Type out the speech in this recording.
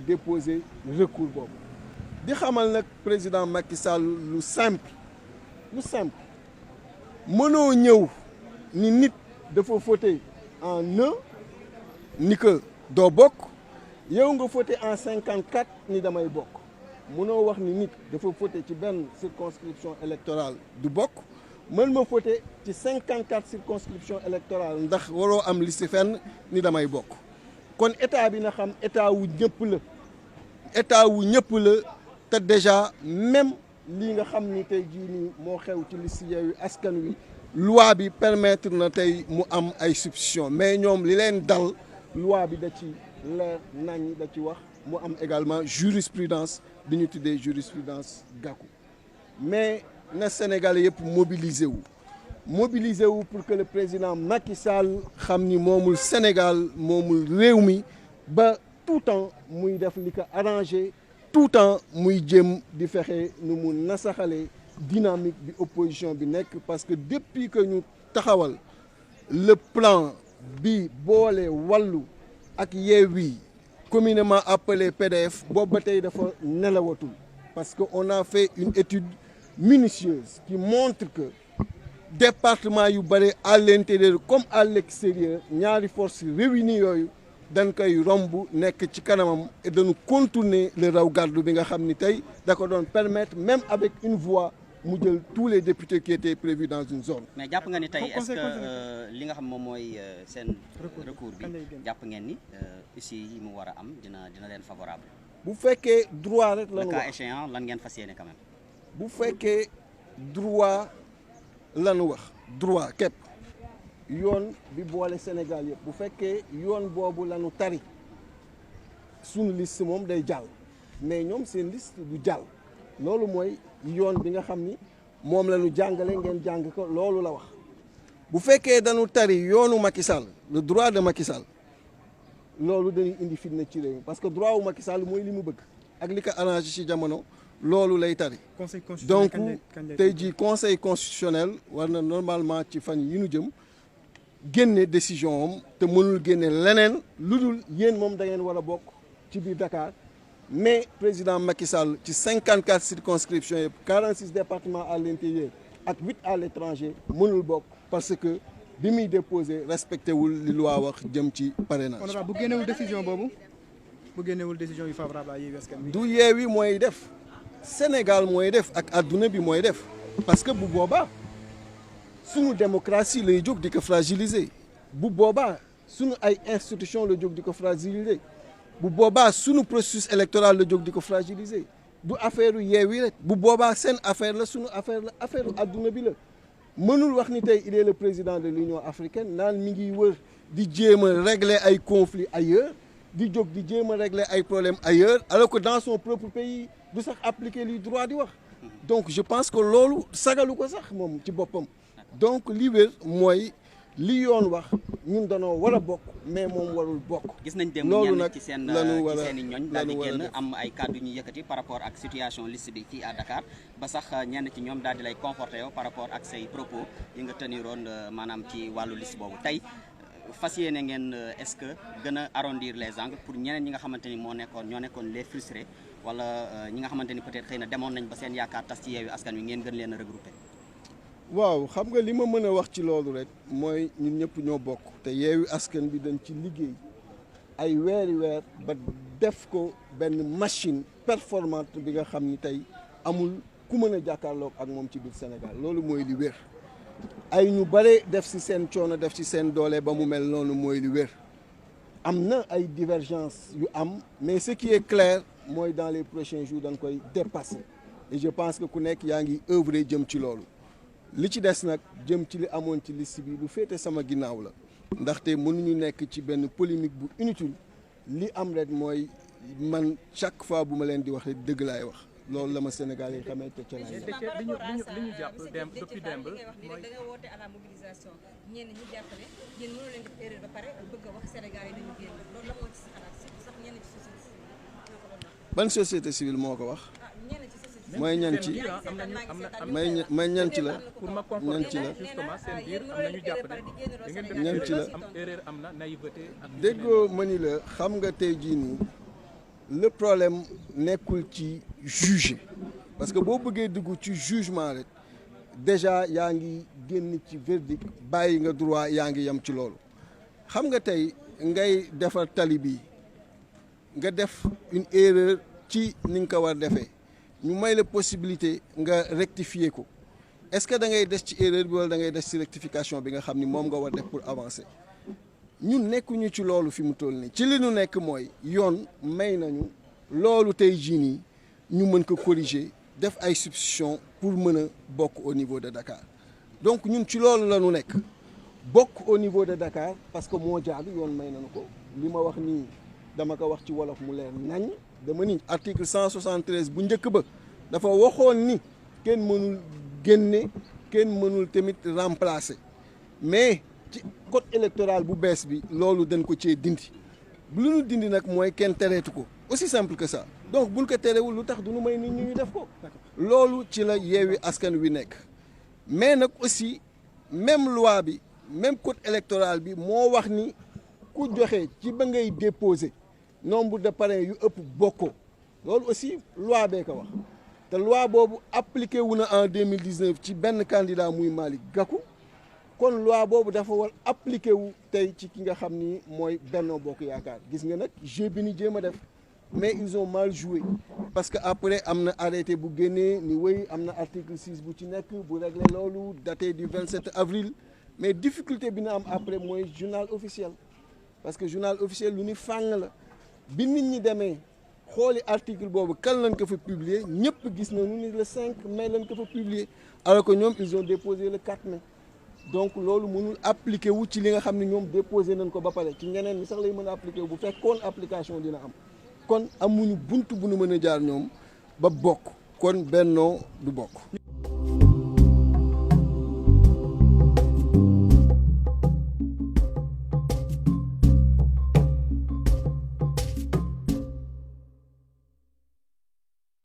déposer recours boobu di xamal nag président Macky Sall lu simple mënoo ñëw ni nit dafa voté en un ni que doo bokk yow nga voté en 54 ni damay bokk mënoo wax ni nit dafa voté ci benn circonscription électorale du bokk mën ma voté ci 54 circonscription électorale ndax waroo am liste fenn ni damay bokk kon état bi na xam état wu ñëpp la te déjà même lii nga xam ni tey jii nii moo xew ci liste Yewwi Askan Wi loi bi permettre na tey mu am ay substitution mais ñoom li leen dal loi bi da ci leer nañ da ci wax mu am également jurisprudence bi ñu tuddee jurisprudence Gakou mais na Sénégalais yëpp mobiliser wu pour que le président Macky Sall xam ni moomul Sénégal moomul réew mi ba tout temps muy def li ko arrangé tout temps muy jëm di fexe nu mu nasaxale dynamique bi opposition bi nekk parce que depuis que ñu taxawal le plan bi boole wàllu ak Yewwi communément appelé PDF boobu ba tey dafa nelawatul parce que on a fait une étude minutieuse qui montre que département yu bëri à l'intérieur comme à l'extérieur ñaari forces réunies yooyu dañ koy romb nekk ci kanamam et dañu contourner le raw gàddu bi nga xam ni tey da ko doon permettre même avec une voix mu jël tous les députés qui étaient prévus dans une zone. mais jàpp nga ni tey est-ce que li nga xam moom mooy seen recours bi jàpp ngeen ni ici yi mu war a am dina leen favorable. bu fekkee droit rek la ñu wax le cas échéant lan ngeen fas yéene quand même. bu fekkee droit la ñu wax droit képp yoon bi boole Sénégal yëpp bu fekkee yoon boobu la ñu tari suñu liste moom day jàll mais ñoom seen liste du jàll loolu mooy yoon bi nga xam ni moom la ñu jàngale ngeen jàng ko loolu la wax bu fekkee dañu tari yoonu Macky Sall le droit de Macky Sall loolu dañuy indi fitna ci réew mi parce que droit wu Macky Sall mooy li mu bëgg ak li ko arrangé ci jamono loolu lay tari donc tey jii conseil constitutionnel war na normalement ci fan yi ñu jëm génne décision am te mënul génne leneen lu dul yéen moom da ngeen war a bokk ci biir Dakar mais président Macky Sall ci 54 circonscriptions yëpp 46 départements à l'intérieur ak 8 à l'étranger mënul bokk parce que bi muy déposé respecté wul li loi wax jëm ci parrainage. bu génnewul décision boobu bu génnewul décision yu favorable à Yewwi Askan Wi. du Yewwi mooy def Sénégal mooy def ak adduna bi mooy def parce que bu boobaa sunu démocratie lay jóg di ko fragiliser bu boobaa sunu ay institutions la jóg di ko fragiliser bu boobaa sunu processus électoral la jóg di ko fragiliser du affaire Yewwi rek bu boobaa seen affaire la sunu affaire la affaire adduna bi la. mënul wax ni tey il est le président de l'Union africaine naan mi ngi wër di jéem a régler ay conflits ailleurs di jóg di jéem a régler ay problèmes ailleurs alors que dans son propre pays du sax appliquer li droit di wax donc je pense que loolu sagalu ko sax moom ci boppam donc li wér mooy li yoon wax ñun danoo war a bokk mais moom warul bokk. gis nañ dem ñenn ci seen i ñoñ daal di génn am ay kàddu ñu yëkkati par rapport ak situation liste bi fii à Dakar ba sax ñenn ci ñoom daal di lay conforté yow par rapport ak say propos yi nga teniroon maanaam ci wàllu liste boobu tey fas yéene ngeen est-ce que gën a arrondir les angles pour ñeneen ñi nga xamante ni ñoo nekkoon les frustrés wala ñi nga xamante ni peut-être xëy na demoon nañ ba seen yaakaar tas ci Yewwi Askan Wi ngeen gën leen a regrouper. waaw xam nga li ma mën a wax ci loolu rek mooy ñun ñëpp ñoo bokk te Yewwi Askan bi dañ ci liggéey ay weer ba def ko benn machine performante bi nga xam ni tey amul ku mën a jàkkaarloog ak moom ci biir Sénégal loolu mooy li wér ay ñu bare def ci seen coono def ci seen doole ba mu mel noonu mooy li wér am na ay divergence yu am mais ce qui est clair mooy dans les prochains jours dañ koy dépasser et je pense que ku nekk yaa ngi œuvrer jëm ci loolu li ci des nag jëm ci li amoon ci liste bi lu féete sama ginnaaw la ndaxte mënuñu nekk ci benn polémique bu inutile li am rek mooy man chaque fois bu ma leen di wax rek dëgg laay wax loolu la ma Sénégal yi xamee te ca laay li ñu jàpp depuis démb mooy da nga woote à la mobilisation ñenn ñi jàpp ne yéen mënoo leen def erreur ba pare bëgg a wax Sénégal yi nañu génn loolu la moo ci xalaat surtout sax ñenn ci société civile ñoo ko doon wax. ban société civile moo ko wax. mooy ñan ci may ñan ci la pour ma conforter justement seen biir am na ñu jàpp ne ñan ci la am erreur am na naïveté ak déggoo ma ni la xam nga tey jii nii le problème nekkul ci juger parce que boo bëggee dugg ci jugement rek déjà yaa ngi génn ci verdict bàyyi nga droit yaa ngi yem ci loolu xam nga tey ngay defar tali bi nga def une erreur ci ni nga ko war defee ñu may la possibilité nga rectifier ko est-ce que da ngay des ci erreur bi wala da ngay des ci rectification bi nga xam ni moom nga war def pour avancer ñun nekkuñu ci loolu fi mu toll nii ci li ñu nekk mooy yoon may nañu loolu tey jii nii ñu mën ko corriger def ay substitution pour mën a bokk au niveau de Dakar donc ñun ci loolu la ñu nekk bokk au niveau de Dakar parce que moo jaadu yoon may nañu ko li ma wax nii dama ko wax ci wolof mu leer nañ dama ni article 173 bu njëkk ba dafa waxoon ni kenn mënul génne kenn mënul tamit remplacer mais ci code électoral bu bees bi loolu dañ ko cee dindi lu ñu dindi nag mooy kenn tereetu ko aussi simple que ça donc buñ ko terewul lu tax du ñu may nit ñi ñu def ko loolu ci la Yewwi Askan Wi nekk mais nag aussi même loi bi même code électoral bi moo wax ni ku joxe ci ba ngay déposer nombre de parrains yu ëpp bokkoo loolu aussi loi bee ko wax te loi boobu appliqué wu na en 2019 ci benn candidat muy Malick Gakou kon loi boobu dafa war appliqué wu tey ci ki nga xam ni mooy Benno Bokk Yaakaar gis nga nag jeu bi ni jéem a def mais ils ont mal joué parce que après am na arrêté bu génnee ni wéy am na article 6 bu ci nekk bu réglé loolu daté du 27 avril mais difficulté bi na am après mooy journal officiel parce que journal officiel lu ni fàng la bi nit ñi demee xooli article boobu kan lañ ko fa publier ñëpp gis nañu ni le 5 mai lañ ko fa publier alors que ñoom ils ont déposé le 4 mai donc loolu mënul appliqué wu ci li nga xam ne ñoom déposé nañ ko ba pare ci ñeneen ñi sax lay mën a appliqué wu bu fekkoon application dina am kon amuñu bunt bu nu mën a jaar ñoom ba bokk kon Benno du bokk